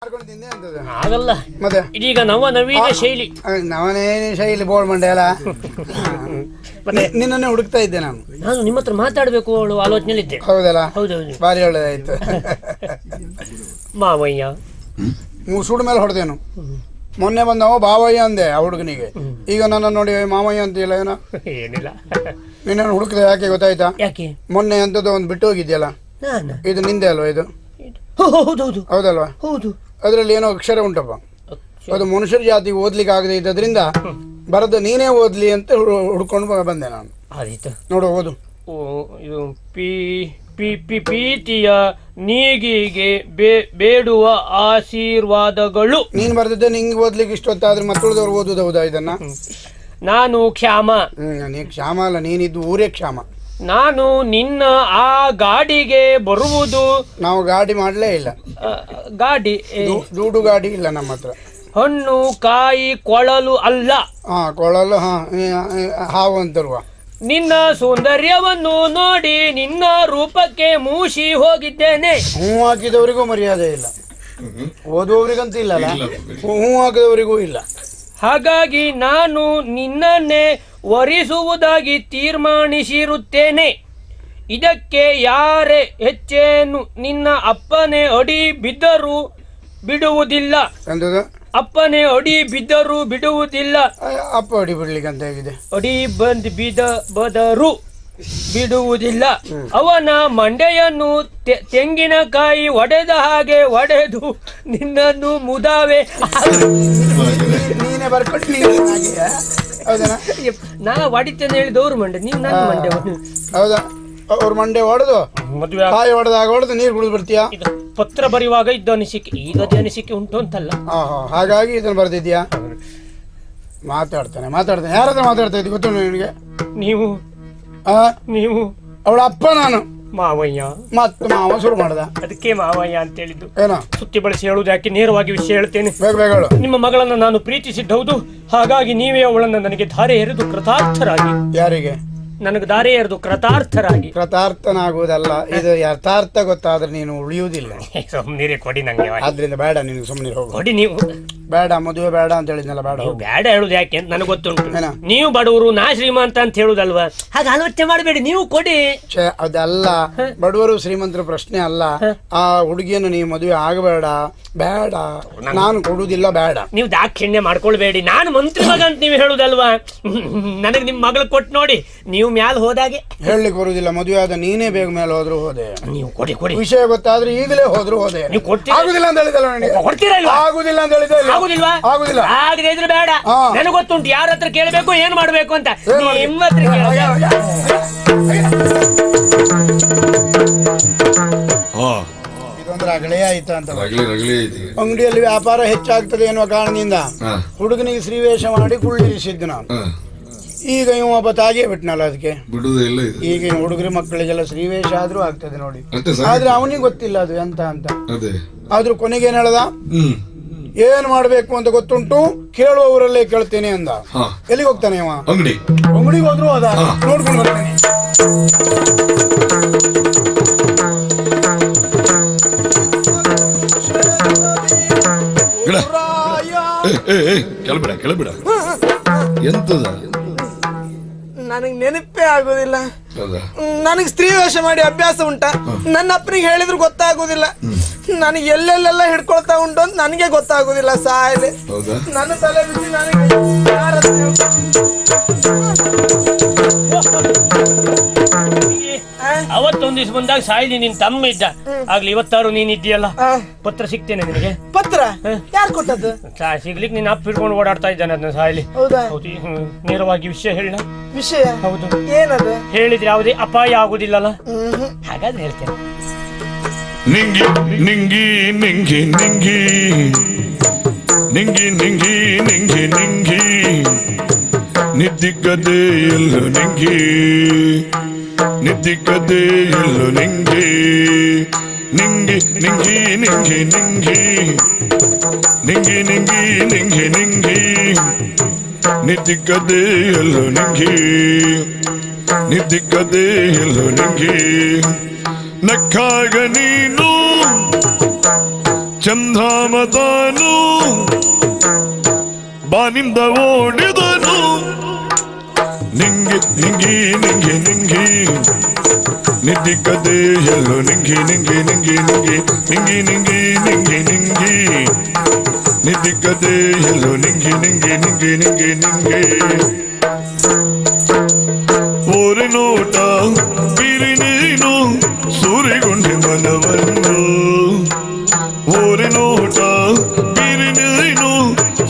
ಆಗಲ್ಲ ಮತ್ತೆ ಇದೀಗ ನವೀನ ಶೈಲಿ ನವನೇನ ಶೈಲಿ ಬೋಳ್ ಮಂಡೆ ಅಲ್ಲ. ಮತ್ತೆ ನಿನ್ನನ್ನೇ ಹುಡುಕ್ತಾ ಇದ್ದೆ ನಾನು ನಿಮ್ಮ ಹತ್ರ ಮಾತಾಡ್ಬೇಕು ಅವಳು ಆಲೋಚನೆಯಲ್ಲಿದ್ದೆ. ಹೌದಲ್ಲ? ಹೌದೌದು, ಬಾರಿ ಒಳ್ಳೆದಾಯ್ತು. ಮಾವಯ್ಯ ಸುಡು ಮೇಲೆ ಹೊಡೆದೇನು. ಮೊನ್ನೆ ಬಂದವ ಬಾವಯ್ಯ ಅಂದೆ ಆ ಹುಡುಗನಿಗೆ, ಈಗ ನನ್ನ ನೋಡಿ ಮಾವಯ್ಯ ಅಂತಿಲ್ಲ. ಏನೋ ಏನಿಲ್ಲ, ನಿನ್ನನ್ನು ಹುಡುಕ್ದೆ ಯಾಕೆ ಗೊತ್ತಾಯ್ತಾ? ಯಾಕೆ? ಮೊನ್ನೆ ಅಂತದ್ದು ಒಂದು ಬಿಟ್ಟು ಹೋಗಿದ್ಯಲ್ಲ, ಇದು ನಿಂದೆ ಅಲ್ವಾ? ಇದು ಹೌದೌದು, ಹೌದಲ್ವಾ? ಹೌದು. ಅದರಲ್ಲಿ ಏನೋ ಅಕ್ಷರ ಉಂಟಪ್ಪ, ಅದು ಮನುಷ್ಯರ ಜಾತಿಗೆ ಓದ್ಲಿಕ್ಕೆ ಆಗದೆ ಇದ್ದದ್ರಿಂದ ಬರೆದು ನೀನೇ ಓದ್ಲಿ ಅಂತ ಹುಡ್ಕೊಂಡು ಬಂದೆ ನಾನು. ಆದೀತು ನೋಡು, ಓದು. ಇದು ಪ್ರೀತಿಯ ನೀಗಿಗೆ ಬೇಡುವ ಆಶೀರ್ವಾದಗಳು. ನೀನ್ ಬರ್ದಿದ್ದೆ ನಿಂಗೆ ಓದ್ಲಿಕ್ಕೆ ಇಷ್ಟೊತ್ತಾದ್ರೆ ಮತ್ತುಳಿದವ್ರು ಓದುದು. ಹೌದಾ ಇದನ್ನ? ನಾನು ಕ್ಷಾಮ. ನೀ ಕ್ಷಾಮ ಅಲ್ಲ, ನೀನಿದ್ದು ಊರೇ ಕ್ಷಾಮ. ನಾನು ನಿನ್ನ ಆ ಗಾಡಿಗೆ ಬರುವುದು. ನಾವು ಗಾಡಿ ಮಾಡ್ಲೇ ಇಲ್ಲ. ಗಾಡಿ ದೂಡು ಗಾಡಿ ಇಲ್ಲ ನಮ್ಮ ಹತ್ರ. ಹಣ್ಣು ಕಾಯಿ ಕೊಳಲು ಅಲ್ಲ. ಕೊಳಲು ಹಾವು ಅಂತರುವ. ನಿನ್ನ ಸೌಂದರ್ಯವನ್ನು ನೋಡಿ ನಿನ್ನ ರೂಪಕ್ಕೆ ಮೂಸಿ ಹೋಗಿದ್ದೇನೆ. ಹೂ ಹಾಕಿದವರಿಗೂ ಮರ್ಯಾದೆ ಇಲ್ಲ, ಓದುವವರಿಗಂತ ಇಲ್ಲಲ್ಲ, ಹೂ ಹಾಕಿದವರಿಗೂ ಇಲ್ಲ. ಹಾಗಾಗಿ ನಾನು ನಿನ್ನನ್ನೇ ವರಿಸುವುದಾಗಿ ತೀರ್ಮಾನಿಸಿರುತ್ತೇನೆ. ಇದಕ್ಕೆ ಯಾರೇ ಹೆಚ್ಚೇನು ನಿನ್ನ ಅಪ್ಪನೇ ಅಡಿ ಬಿದ್ದರೂ ಬಿಡುವುದಿಲ್ಲ. ಅಪ್ಪನೇ ಅಡಿ ಬಿದ್ದರೂ ಬಿಡುವುದಿಲ್ಲ. ಅಪ್ಪ ಅಡಿ ಬಿಡ್ಲಿಕ್ಕಂತ ಹೇಗಿದೆ? ಅಡಿ ಬದರು ಬಿಡುವುದಿಲ್ಲ. ಅವನ ಮಂಡೆಯನ್ನು ತೆಂಗಿನಕಾಯಿ ಒಡೆದ ಹಾಗೆ ಒಡೆದು ನಿನ್ನನ್ನು ಮುದಾವೆ. ನೀನೇ ಬರ್ಕೊಟ್ಟು ನಾ ಹೊಡಿತೇನೆ ಹೇಳಿದವ್ರು ಮಂಡೆ, ನೀನ್ ನನ್ನ ಮಂಡೆ. ಹೌದಾ? ಅವ್ರ ಮಂಡೆ ಹೊಡೆದು ಮದುವೆ ಕಾಯಿ ಹೊಡೆದಾಗ ಹೊಡೆದು ನೀರು ಕುಡಿದು ಬಿಡ್ತೀಯಾ? ಇದು ಪತ್ರ ಬರೆಯುವಾಗ ಇದ್ದ ಅನಿಸಿಕೆ, ಈಗ ಅನಿಸಿಕೆ ಉಂಟು ಅಂತಲ್ಲ. ಹಾಗಾಗಿ ಇದನ್ನ ಬರ್ದಿದ್ಯಾ? ಮಾತಾಡ್ತಾನೆ. ಯಾರಾದ್ರೂ ಮಾತಾಡ್ತಾ ಇದ್ದಿ ಗೊತ್ತು ನಿನಗೆ? ನೀವು ಅವಳ ಅಪ್ಪ ನಾನು. ಮಾವಯ್ಯ. ಮತ್ತೆ ಮಾವ ಶುರು ಮಾಡ್ದ. ಅದಕ್ಕೆ ಮಾವಯ್ಯ ಅಂತ ಹೇಳಿದ್ದು. ಏನೋ ಸುತ್ತಿ ಬಳಸಿ ಹೇಳುವುದು ಯಾಕೆ, ನೇರವಾಗಿ ವಿಷಯ ಹೇಳ್ತೇನೆ. ಬೇಗ ಹೇಳು. ನಿಮ್ಮ ಮಗಳನ್ನ ನಾನು ಪ್ರೀತಿಸಿದ್ದೌದು. ಹಾಗಾಗಿ ನೀವೇ ಅವಳನ್ನ ನನಗೆ ಧಾರೆ ಎರೆದು ಕೃತಾರ್ಥರಾಗಿ. ಯಾರಿಗೆ? ನನಗೆ ದಾರಿ ಎರೆದು ಕೃತಾರ್ಥರಾಗಿ. ಕೃತಾರ್ಥನಾಗುವುದಲ್ಲ, ಇದು ಯಥಾರ್ಥ ಗೊತ್ತಾದ್ರೆ ನೀನು ಉಳಿಯುವುದಿಲ್ಲ. ಸುಮ್ನಿರಿ, ಕೊಡಿ ನಂಗೆ. ಆದ್ರಿಂದ ಬೇಡ, ನೀನು ಸುಮ್ನಿರಿ, ಹೋಗು. ಕೊಡಿ ನೀವು. ಬೇಡ, ಮದುವೆ ಬೇಡ ಅಂತ ಹೇಳಿದ್ನಲ್ಲ, ಬೇಡ. ಬೇಡ ಹೇಳುದು ಯಾಕೆ ಅಂತ ನನಗೆ ಗೊತ್ತುಂಟು. ನೀವು ಬಡವರು, ನಾ ಶ್ರೀಮಂತ ಅಂತ ಹೇಳುದಲ್ವಾ? ಹಾಗೆ ಆಲೋಚನೆ ಮಾಡಬೇಡಿ, ನೀವು ಕೊಡಿ. ಅದಲ್ಲ, ಬಡವರು ಶ್ರೀಮಂತರ ಪ್ರಶ್ನೆ ಅಲ್ಲ. ಆ ಹುಡುಗಿಯನ್ನು ನೀವು ಮದುವೆ ಆಗಬೇಡ, ಬೇಡ, ನಾನು ಕೊಡುವುದಿಲ್ಲ, ಬೇಡ. ನೀವು ದಾಕ್ಷಿಣ್ಯ ಮಾಡ್ಕೊಳ್ಬೇಡಿ. ನಾನು ಮಂತ್ರಿ ಮಗ ಅಂತ ನೀವು ಹೇಳುದಲ್ವಾ? ನನಗೆ ನಿಮ್ ಮಗಳು ಕೊಟ್ಟು ನೋಡಿ, ನೀವು ಮ್ಯಾಲ ಹೋದಾಗೆ. ಹೇಳಲಿಕ್ಕೆ ಬರುವುದಿಲ್ಲ, ಮದುವೆ ಆದ ನೀನೇ ಬೇಗ ಮೇಲೆ ಹೋದ್ರು ಹೋದೆ. ನೀವು ಕೊಡಿ ಕೊಡಿ. ವಿಷಯ ಗೊತ್ತಾದ್ರೆ ಈಗಲೇ ಹೋದ್ರು ಹೋದೆ. ನೀವು ಕೊಡ್ತೀರಾ? ಆಗುದಿಲ್ಲ ಅಂತ ಹೇಳಿದಲ್ಲ ನನಗೆ. ಕೊಡ್ತೀರಾ? ಆಗುದಿಲ್ಲ ಅಂತ ಹೇಳಿದ. ಆಗುದಿಲ್ವಾ? ಆಗುದಿಲ್ಲ. ಆಗದೆ ಇದ್ರೆ ಬೇಡ. ನನಗೆ ಗೊತ್ತುಂಟು ಯಾರ ಹತ್ರ ಕೇಳಬೇಕು, ಏನ್ ಮಾಡ್ಬೇಕು ಅಂತ. ನಿಮ್ಮ ಹತ್ರ ಇದೊಂದು ರಗಳೆ ಆಯ್ತಾ ಅಂತ. ಅಂಗಡಿಯಲ್ಲಿ ವ್ಯಾಪಾರ ಹೆಚ್ಚಾಗ್ತದೆ ಎನ್ನುವ ಕಾರಣದಿಂದ ಹುಡುಗನಿಗೆ ಶ್ರೀವೇಷ ಮಾಡಿ ಕುಳ್ಳಿರಿಸಿದ್ದು ನಾನು. ಈಗ ಇವ ಒಬ್ಬ ತಾಗಿಯೇ ಬಿಟ್ನಲ್ಲ, ಅದಕ್ಕೆ ಬಿಡುವುದಿಲ್ಲ. ಈಗಿನ ಹುಡುಗರು ಮಕ್ಕಳಿಗೆಲ್ಲ ಶ್ರೀವೇಷ ಆದ್ರೂ ಆಗ್ತದೆ ನೋಡಿ. ಆದ್ರೆ ಅವನಿಗೆ ಗೊತ್ತಿಲ್ಲ ಅದು ಎಂತ ಅಂತ. ಆದ್ರೂ ಕೊನೆಗೆ ಏನ್ ಹೇಳ್ದ? ಏನ್ ಮಾಡ್ಬೇಕು ಅಂತ ಗೊತ್ತುಂಟು, ಕೇಳುವವರಲ್ಲೇ ಕೇಳ್ತೇನೆ ಅಂದ. ಎಲ್ಲಿಗೆ ಹೋಗ್ತಾನೆ ಅವ? ಅಂಗಡಿಗೆ ಹೋದ್ರು ಹೋದ, ನೋಡ್ಕೊಂಡು ಬರ್ತಾನೆ. ಕೆಳಬಿಡ ಎಂತದ? ನನಗೆ ನೆನಪೇ ಆಗೋದಿಲ್ಲ. ನನಗೆ ಸ್ತ್ರೀ ವೇಷ ಮಾಡಿ ಅಭ್ಯಾಸ ಉಂಟ. ನನ್ನ ಅಪ್ಪನಿಗೆ ಹೇಳಿದ್ರು ಗೊತ್ತಾಗೋದಿಲ್ಲ. ನನಗೆ ಎಲ್ಲೆಲ್ಲೆಲ್ಲ ಹಿಡ್ಕೊಳ್ತಾ ಉಂಟು ಅಂತ ನನಗೆ ಗೊತ್ತಾಗೋದಿಲ್ಲ. ಸಾಯಲೆ ನನ್ನ ತಲೆ ಬಿಸಿ. ನನಗೆ ಅವತ್ತೊಂದ್ ದಿವಸ ಬಂದಾಗ ಸಾಯಿಲಿ ನಿನ್ ತಮ್ಮ ಇದ್ದ. ಆಗ್ಲಿ ಇವತ್ತಾರು ನೀನ್ ಇದ್ದೀಯಲ್ಲ, ಪತ್ರ ಸಿಗ್ತೇನೆ ನಿನಗೆ. ಪತ್ರ ಯಾರು ಕೊಟ್ಟದ್ದು? ಸಿಗ್ಲಿಕ್ಕೆ ನಿನ್ನ ಅಪ್ಪ ಹಿಡ್ಕೊಂಡು ಓಡಾಡ್ತಾ ಇದ್ದಾನೆ. ಅದನ್ನ ಸಾಯಿಲಿ. ಹೌದಾ? ನೇರವಾಗಿ ವಿಷಯ ಹೇಳ. ವಿಷಯ? ಹೌದು. ಏನದು? ಹೇಳಿದ್ರೆ ಯಾವುದೇ ಅಪಾಯ ಆಗುದಿಲ್ಲಲ್ಲ, ಹಾಗಾದ್ರೆ ಹೇಳ್ತೇನೆ. ನಿಂಗಿ ನಿಂಗಿ ನಿಂಗಿ ನಿಂಗಿ ನಿಂಗಿ ನಿಂಗಿ ನಿಂಗಿ ನಿಂಗಿ ನಿದ್ದಿಗದೆ ಎಲ್ಲು ನಿಂಗಿ ನಿದ್ದಿಗದೆ ಎಲ್ಲು ನಿಂಗಿ ನಿಂಗಿ ನಿಂಗಿ ನಿಂಗಿ ನಿಂಗಿ ನಿಂಗಿ ನಿಂಗಿ ನಿಂಗಿ ನಿಂಗಿ ನಿದ್ದಿಗದೆ ಎಲ್ಲು ನಿಂಗಿ ನಿದ್ದಿಗದೆ ಎಲ್ಲು ನಿಂಗಿ ನಕ್ಕಾಗ ನೀನು ಚಂದ್ರಾಮತಾನು ಬಾನಿಂದ ಓಡಿದನು ನಿಂಗಿ ನಿಂಗಿ ನಿಂಗಿ ನಿಂಗಿ ನಿದ್ದಿಕ್ಕದೆ ಎಲ್ಲೋ ನಿಂಗಿ ನಿಂಗಿ ನಿಂಗಿ ನಿಂಗಿ ನಿಂಗಿ ನಿಂಗಿ ನಿಂಗಿ ನಿಂಗಿ ನಿದ್ದಿಕ್ಕದೆ ಎಲ್ಲೋ ನಿಂಗಿ ನಿಂಗಿ ನಿಂಗಿ ನಿಂಗಿ ನಿಂಗಿ ಓರೆ ನೋಟ ಬೀರಿ ನೀನು ಸೂರೆಗೊಂಡೆ ಮನವನ್ನು ಓರೆ ನೋಟ ಬೀರಿ ನೀನು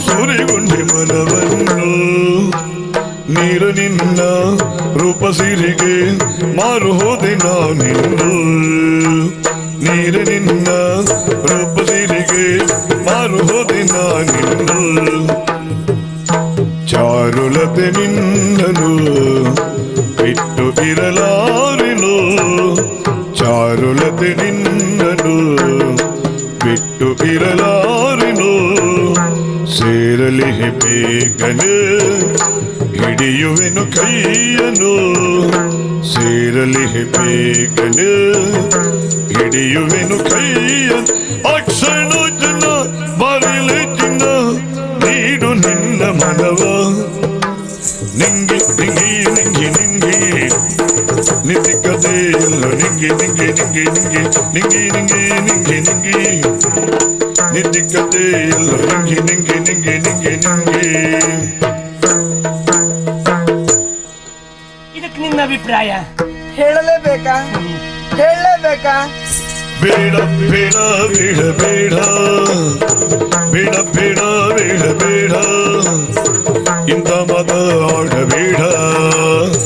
ಸೂರೆಗೊಂಡೆ ಮನವನ್ನು ನೀರು ನಿನ್ನ ರೂಪ ಸಿರಿಗೆ ಮಾರು ಹೋದೆ ನಾನಿಂದು ನೀರು ನಿನ್ನ ರೂಪ ಸಿರಿಗೆ ಮಾರು ಹೋದೆ ನಾನಿಂದು ಚಾರುಲತೆ ನಿನ್ನನು ಬಿಟ್ಟು ಇರಲಾರೆನು ಚಾರುಲತೆ ನಿನ್ನನು ಬಿಟ್ಟು ಇರಲಾರೆನು ಸೇರಲಿ ಬೇಗನೆ ಹಿಡಿಯುವೆನು ಕೈಯನು ಸೇರಲಿ ಬೇಗನೆ ಹಿಡಿಯುವೆನು ಕೈಯನು ಅಕ್ಷಣ ಜನ ಬರಲಿ ಚಿನ್ನ ನೀಡು ನಿನ್ನ ಮನವ ನಿಂಗಿ ನಿಂಗಿ ನಿಂಗಿ ನಿಂಗಿ ನಿಂತಿಕ್ಕದೆ ಎಲ್ಲ ನಿಂಗಿ ನಿಂಗಿ ನಿಂಗಿ ನಿಂಗಿ ನಿಂಗಿ ನಿಂಗಿ ನಿಂಗಿ ನಿಂಗಿ ನಿಂತಿಕ್ಕದೆ ಎಲ್ಲ ನಿಂಗಿ ನಿಂಗಿ ನಿಂಗಿ ನಿಂಗಿ ನಿಂಗಿ ಇದಕ್ಕೆ ನಿನ್ನ ಅಭಿಪ್ರಾಯ? ಹೇಳಲೇಬೇಕಾ? ಹೇಳಲೇಬೇಕಾ? ಬೇಡ ಬೇಡ ಬೇಡ ಬೇಡ ಬೇಡ ಬೇಡ ಬೇಡ ಬೇಡ ಇಂಥ ಮಾತಾಡಬೇಡ